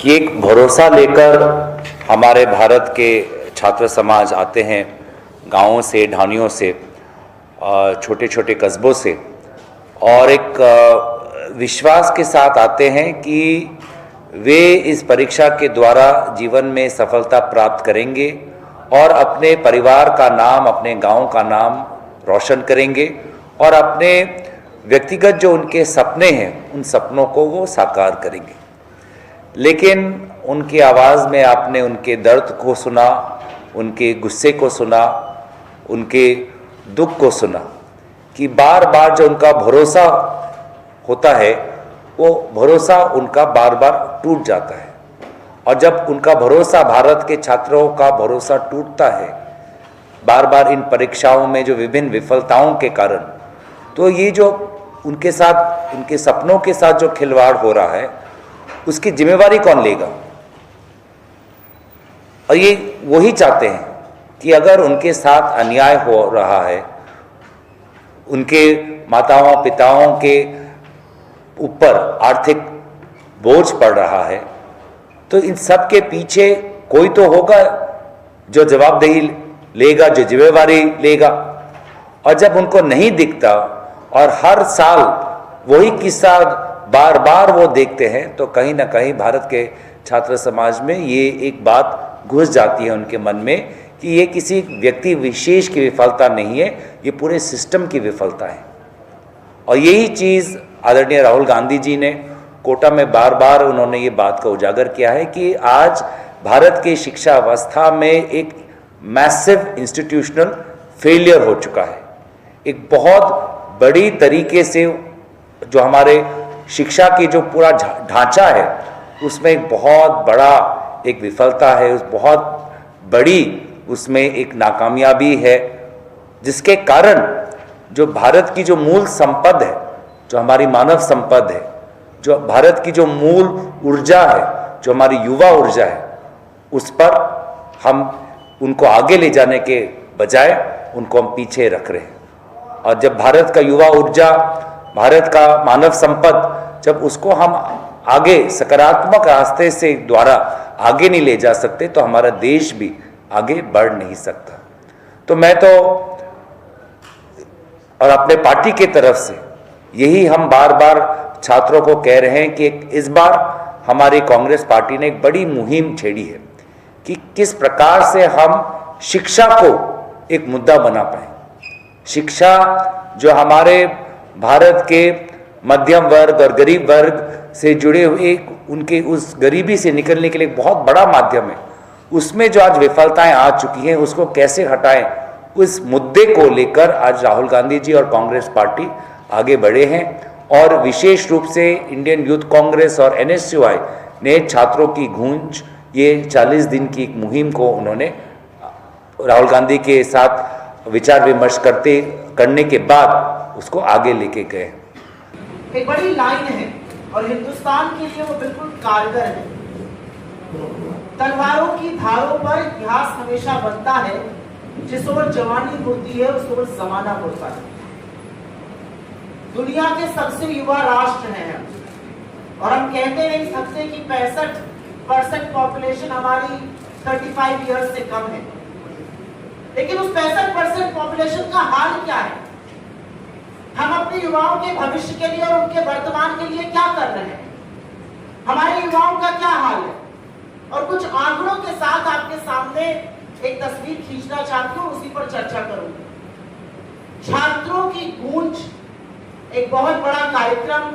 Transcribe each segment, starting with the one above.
कि एक भरोसा लेकर हमारे भारत के छात्र समाज आते हैं गांवों से, ढानियों से, छोटे छोटे कस्बों से, और एक विश्वास के साथ आते हैं कि वे इस परीक्षा के द्वारा जीवन में सफलता प्राप्त करेंगे और अपने परिवार का नाम, अपने गांव का नाम रोशन करेंगे और अपने व्यक्तिगत जो उनके सपने हैं उन सपनों को वो साकार करेंगे। लेकिन उनकी आवाज़ में आपने उनके दर्द को सुना, उनके गुस्से को सुना, उनके दुख को सुना कि बार बार जो उनका भरोसा होता है वो भरोसा उनका बार बार टूट जाता है। और जब उनका भरोसा, भारत के छात्रों का भरोसा टूटता है बार बार इन परीक्षाओं में जो विभिन्न विफलताओं के कारण, तो ये जो उनके साथ, उनके सपनों के साथ जो खिलवाड़ हो रहा है उसकी जिम्मेवारी कौन लेगा। और ये वही चाहते हैं कि अगर उनके साथ अन्याय हो रहा है, उनके माताओं पिताओं के ऊपर आर्थिक बोझ पड़ रहा है, तो इन सब के पीछे कोई तो होगा जो जवाबदेही लेगा, जो जिम्मेवारी लेगा। और जब उनको नहीं दिखता और हर साल वही किस्सा बार बार वो देखते हैं, तो कहीं ना कहीं भारत के छात्र समाज में ये एक बात घुस जाती है उनके मन में कि ये किसी व्यक्ति विशेष की विफलता नहीं है, ये पूरे सिस्टम की विफलता है। और यही चीज़ आदरणीय राहुल गांधी जी ने कोटा में बार बार उन्होंने ये बात का उजागर किया है कि आज भारत की शिक्षा अवस्था में एक मैसिव इंस्टीट्यूशनल फेलियर हो चुका है। एक बहुत बड़ी तरीके से जो हमारे शिक्षा की जो पूरा ढांचा है उसमें एक बहुत बड़ा एक विफलता है, उस बहुत बड़ी उसमें एक नाकामयाबी है, जिसके कारण जो भारत की जो मूल संपद है, जो हमारी मानव संपद है, जो भारत की जो मूल ऊर्जा है, जो हमारी युवा ऊर्जा है, उस पर हम उनको आगे ले जाने के बजाय उनको हम पीछे रख रहे हैं। और जब भारत का युवा ऊर्जा, भारत का मानव संपद, जब उसको हम आगे सकारात्मक रास्ते से द्वारा आगे नहीं ले जा सकते तो हमारा देश भी आगे बढ़ नहीं सकता। तो मैं तो और अपने पार्टी के तरफ से यही हम बार बार छात्रों को कह रहे हैं कि इस बार हमारी कांग्रेस पार्टी ने एक बड़ी मुहिम छेड़ी है कि किस प्रकार से हम शिक्षा को एक मुद्दा बना पाए। शिक्षा जो हमारे भारत के मध्यम वर्ग और गरीब वर्ग से जुड़े हुए, उनके उस गरीबी से निकलने के लिए बहुत बड़ा माध्यम है, उसमें जो आज विफलताएं आ चुकी हैं उसको कैसे हटाएं, उस मुद्दे को लेकर आज राहुल गांधी जी और कांग्रेस पार्टी आगे बढ़े हैं। और विशेष रूप से इंडियन यूथ कांग्रेस और NSUI ने छात्रों की गूंज, ये 40 दिन की एक मुहिम को उन्होंने राहुल गांधी के साथ विचार विमर्श करने के बाद उसको आगे लेके गए। एक बड़ी लाइन है और हिंदुस्तान के लिए वो बिल्कुल कारगर है। तलवारों की धारों पर इतिहास हमेशा बनता है, जिस ओर जवानी मुड़ती है उस ओर जमाना मुड़ता है। दुनिया के सबसे युवा राष्ट्र हैं हम, और हम कहते हैं इस हफ्ते की 65% पॉपुलेशन हमारी 35 ईयर्स से कम है। लेकिन उस 65% पॉपुलेशन का हाल क्या है? हम अपने युवाओं के भविष्य के लिए और उनके वर्तमान के लिए क्या कर रहे हैं? हमारे युवाओं का क्या हाल है? और कुछ आंकड़ों के साथ आपके सामने एक तस्वीर खींचना चाहती हूं, उसी पर चर्चा करूंगी। छात्रों की गूंज एक बहुत बड़ा कार्यक्रम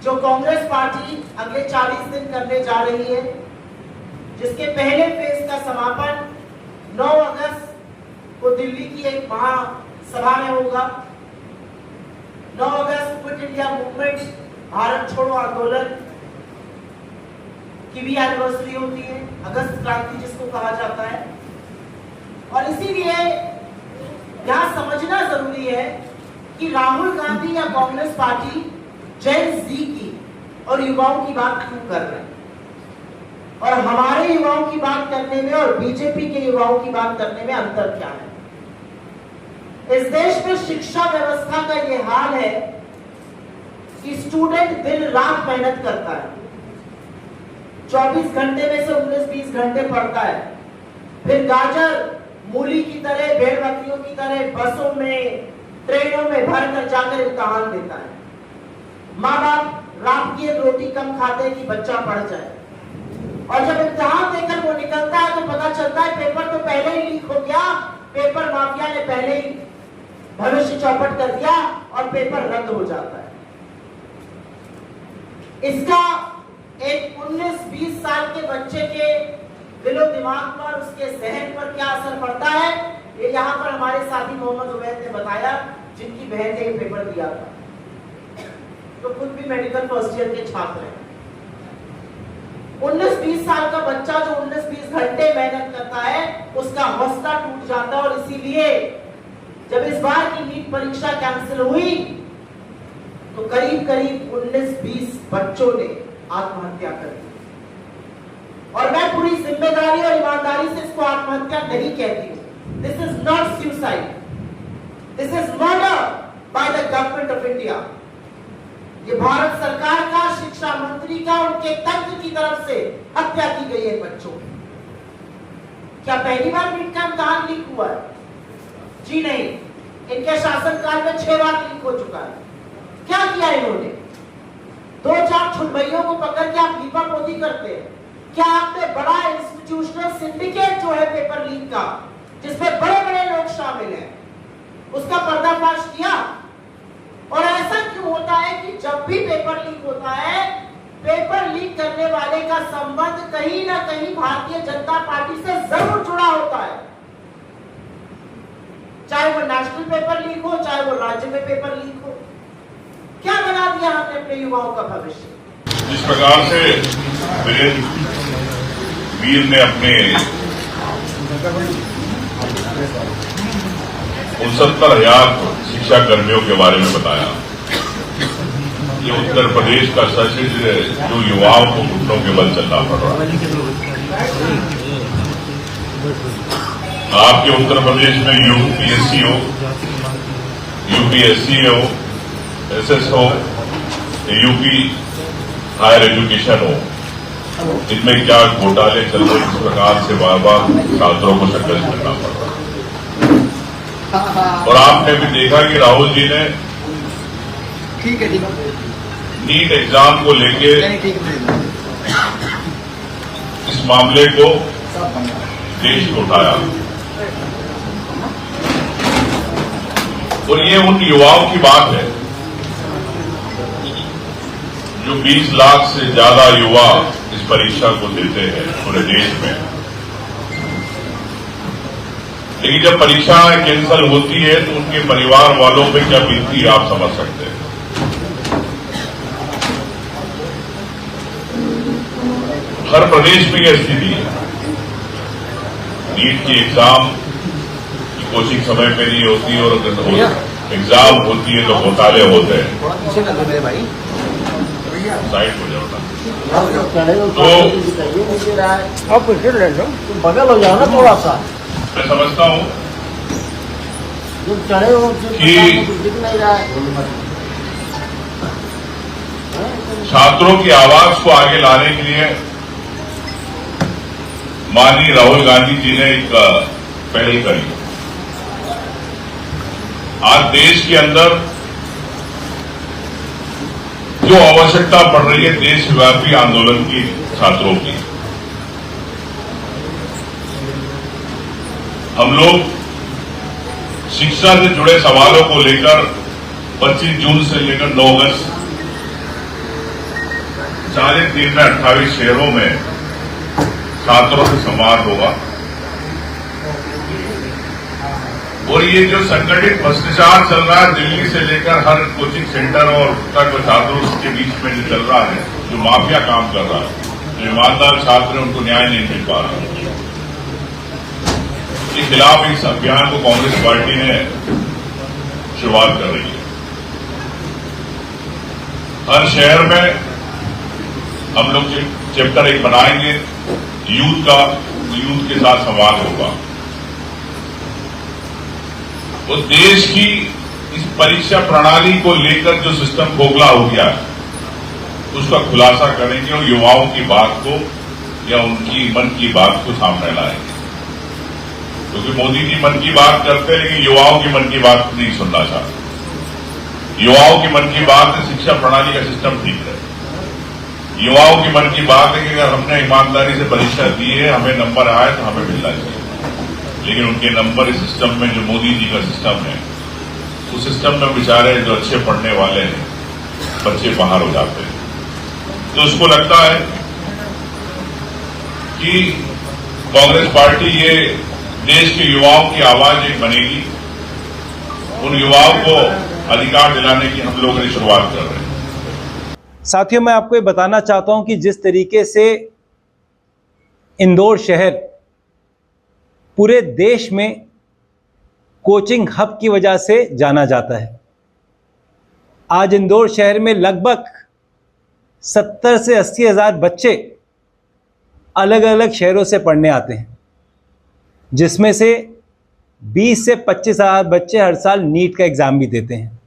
जो कांग्रेस पार्टी अगले 40 दिन करने जा रही है, जिसके पहले फेज का समापन 9 अगस्त को दिल्ली की एक महासभा में होगा। 9 अगस्त क्विट इंडिया मूवमेंट, भारत छोड़ो आंदोलन की भी एनिवर्सरी होती है, अगस्त क्रांति जिसको कहा जाता है। और इसीलिए यहां समझना जरूरी है कि राहुल गांधी या कांग्रेस पार्टी जेन जी की और युवाओं की बात क्यों कर रहे हैं, और हमारे युवाओं की बात करने में और बीजेपी के युवाओं की बात करने में अंतर क्या है। इस देश में शिक्षा व्यवस्था का यह हाल है कि स्टूडेंट दिन रात मेहनत करता है, 24 घंटे में से 19-20 घंटे पढ़ता है, फिर गाजर मूली की तरह, भेड़ बकरियों की तरह बसों में, ट्रेनों में भर कर जाकर इम्तिहान देता है। माँ बाप रात की एक रोटी कम खाते हैं कि बच्चा पढ़ जाए, और जब इम्तिहान देकर वो निकलता है तो पता चलता है पेपर तो पहले ही लीक हो गया, पेपर माफिया ने पहले ही भविष्य चौपट कर दिया और पेपर रद्द हो जाता है। इसका एक 19-20 साल के बच्चे के दिलो दिमाग पर, उसके जहन पर क्या असर पड़ता है, ये यहाँ पर हमारे साथी मोहम्मद उबैद ने बताया, जिनकी बहन ने ये पेपर दिया था, तो खुद भी मेडिकल फर्स्ट ईयर के छात्र हैं। 19-20 साल का बच्चा जो 19-20 घंटे मेहनत करता है, उसका हौसला टूट जाता है, और इसीलिए जब इस बार की नीट परीक्षा कैंसिल हुई तो करीब 19-20 बच्चों ने आत्महत्या कर दी। और मैं पूरी जिम्मेदारी और ईमानदारी से इसको आत्महत्या नहीं कहती हूं। This is not suicide, this is murder by the government of India. ये भारत सरकार का, शिक्षा मंत्री का, उनके तंत्र की तरफ से हत्या की गई है बच्चों की। क्या पहली बार नीट का इम्तिहान लीक हुआ है? जी नहीं, इनके शासनकाल में 6 बार लीक हो चुका है। क्या किया इन्होंने? 2-4 छुटभइयों को पकड़ के आप लीपापोती करते हैं। क्या आपने बड़ा इंस्टीट्यूशनल सिंडिकेट जो है पेपर लीक का, जिसमें बड़े-बड़े लोग शामिल हैं, उसका पर्दाफाश किया? और ऐसा क्यों होता है कि जब भी पेपर लीक होता है, पेपर लीक करने वाले का संबंध कहीं ना कहीं भारतीय जनता पार्टी से जरूर जुड़ा होता है, चाहे वो नेशनल पेपर लीक हो, चाहे वो राज्य में पेपर लीक हो। क्या बना दिया हमने अपने युवाओं का भविष्य? जिस प्रकार से वीर ने अपने 69,000 शिक्षा कर्मियों के बारे में बताया, ये उत्तर प्रदेश का सच है जो युवाओं को घुटनों के बल चलना पड़ रहा है। आपके उत्तर प्रदेश में यूपीएससी हो, यूपीएससी हो, एसएस हो, यूपी हायर एजुकेशन हो, इनमें क्या घोटाले चल रहे, इस प्रकार से बार बार छात्रों को संघर्ष करना पड़ रहा है। और आपने भी देखा कि राहुल जी ने नीट एग्जाम को लेके इस मामले को देश को उठाया, और ये उन युवाओं की बात है जो 20 लाख से ज्यादा युवा इस परीक्षा को देते हैं पूरे देश में। लेकिन जब परीक्षा कैंसिल होती है तो उनके परिवार वालों पे क्या बीतती है आप समझ सकते हैं। हर प्रदेश में यह स्थिति है। नीट की एग्जाम की कोचिंग समय पे नहीं होती, और अगर एग्जाम होती है तो घोटाले होते हैं। साइड हो जाओ तो आप ले लो, बगल हो जाओ ना थोड़ा सा। मैं समझता हूं जो चढ़े हो कि दिख नहीं रहा है। छात्रों की आवाज को आगे लाने के लिए माननीय राहुल गांधी जी ने एक पहल करी। आज देश के अंदर जो आवश्यकता पड़ रही है देशव्यापी आंदोलन की, छात्रों की, हम लोग शिक्षा से जुड़े सवालों को लेकर 25 जून से लेकर 9 अगस्त 40 दिन में 28 शहरों में छात्रों से संवाद होगा। और ये जो संगठित भ्रष्टाचार चल रहा है दिल्ली से लेकर हर कोचिंग सेंटर और तक छात्रों के बीच में जो चल रहा है, जो माफिया काम कर रहा है, जो ईमानदार छात्र हैं उनको न्याय नहीं मिल पा रहा, के खिलाफ इस अभियान को कांग्रेस पार्टी ने शुरुआत कर रही है। हर शहर में हम लोग चैप्टर 1 बनाएंगे यूथ का, यूथ के साथ संवाद होगा। वो देश की इस परीक्षा प्रणाली को लेकर जो सिस्टम खोखला हो गया है उसका खुलासा करेंगे और युवाओं की बात को या उनकी मन की बात को सामने लाए, क्योंकि मोदी जी मन की बात करते हैं लेकिन युवाओं की मन की बात नहीं सुनना चाहते। युवाओं की मन की बात है शिक्षा प्रणाली का सिस्टम ठीक है, युवाओं की मन की बात है कि अगर हमने ईमानदारी से परीक्षा दी है, हमें नंबर आए तो हमें मिलना चाहिए। लेकिन उनके नंबर इस सिस्टम में जो मोदी जी का सिस्टम है, उस सिस्टम में बेचारे जो अच्छे पढ़ने वाले हैं बच्चे बाहर हो जाते हैं। तो उसको लगता है कि कांग्रेस पार्टी ये देश के युवाओं की आवाज एक बनेगी, उन युवाओं को अधिकार दिलाने की हम लोग ने शुरुआत कर रहे हैं। साथियों, मैं आपको ये बताना चाहता हूं कि जिस तरीके से इंदौर शहर पूरे देश में कोचिंग हब की वजह से जाना जाता है, आज इंदौर शहर में लगभग 70 से 80 हज़ार बच्चे अलग अलग शहरों से पढ़ने आते हैं, जिसमें से 20 से 25 हज़ार बच्चे हर साल नीट का एग्ज़ाम भी देते हैं।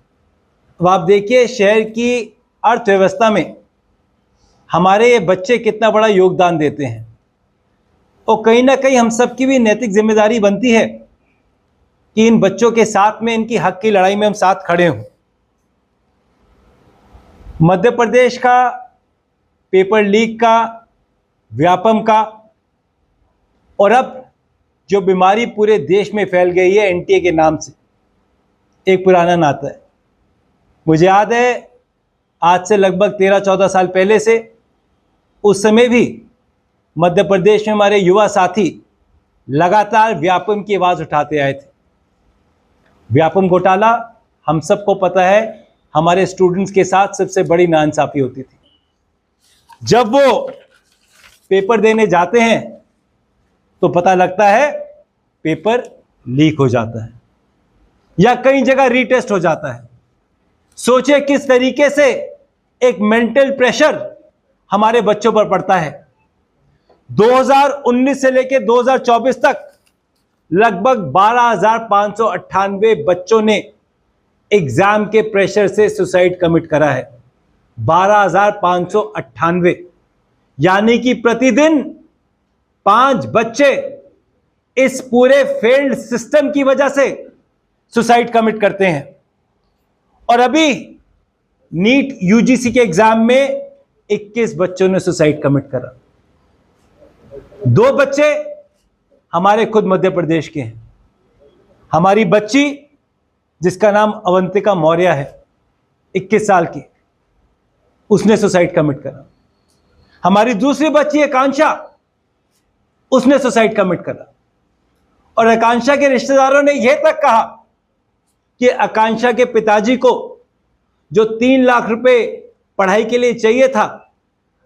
अब आप देखिए शहर की अर्थव्यवस्था में हमारे ये बच्चे कितना बड़ा योगदान देते हैं, और कहीं ना कहीं हम सब की भी नैतिक जिम्मेदारी बनती है कि इन बच्चों के साथ में इनकी हक की लड़ाई में हम साथ खड़े हों। मध्य प्रदेश का पेपर लीक का, व्यापम का, और अब जो बीमारी पूरे देश में फैल गई है एनटीए के नाम से, एक पुराना नाता है। मुझे याद है आज से लगभग 13-14 साल पहले से, उस समय भी मध्य प्रदेश में हमारे युवा साथी लगातार व्यापम की आवाज़ उठाते आए थे। व्यापम घोटाला हम सबको पता है, हमारे स्टूडेंट्स के साथ सबसे बड़ी नाइंसाफी होती थी। जब वो पेपर देने जाते हैं तो पता लगता है पेपर लीक हो जाता है या कई जगह रीटेस्ट हो जाता है। सोचिए किस तरीके से एक मेंटल प्रेशर हमारे बच्चों पर पड़ता है। 2019 से लेकर 2024 तक लगभग 12,598 बच्चों ने एग्जाम के प्रेशर से सुसाइड कमिट करा है। 12,598, यानी कि प्रतिदिन 5 बच्चे इस पूरे फेल्ड सिस्टम की वजह से सुसाइड कमिट करते हैं। और अभी नीट यूजीसी के एग्जाम में 21 बच्चों ने सुसाइड कमिट करा। 2 बच्चे हमारे खुद मध्य प्रदेश के हैं। हमारी बच्ची जिसका नाम अवंतिका मौर्य है, 21 साल की, उसने सुसाइड कमिट करा। हमारी दूसरी बच्ची आकांक्षा, उसने सुसाइड कमिट करा। और आकांक्षा के रिश्तेदारों ने यह तक कहा कि आकांक्षा के पिताजी को जो 3 लाख रुपए पढ़ाई के लिए चाहिए था,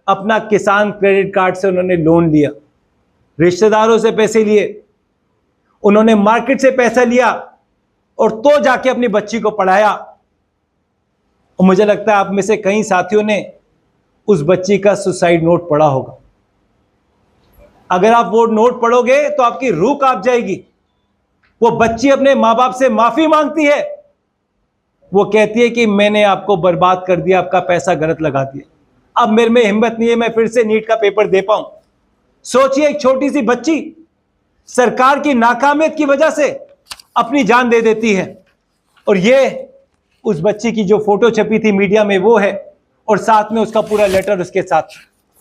अपना किसान क्रेडिट कार्ड से उन्होंने लोन लिया, रिश्तेदारों से पैसे लिए, उन्होंने मार्केट से पैसा लिया और तो जाके अपनी बच्ची को पढ़ाया। और मुझे लगता है आप में से कई साथियों ने उस बच्ची का सुसाइड नोट पढ़ा होगा। अगर आप वो नोट पढ़ोगे तो आपकी रूह कांप जाएगी। वो बच्ची अपने माँ बाप से माफी मांगती है। वो कहती है कि मैंने आपको बर्बाद कर दिया, आपका पैसा गलत लगा दिया, अब मेरे में हिम्मत नहीं है मैं फिर से नीट का पेपर दे पाऊं। सोचिए, एक छोटी सी बच्ची सरकार की नाकामियत की वजह से अपनी जान दे देती है। और ये उस बच्ची की जो फोटो छपी थी मीडिया में वो है, और साथ में उसका पूरा लेटर उसके साथ।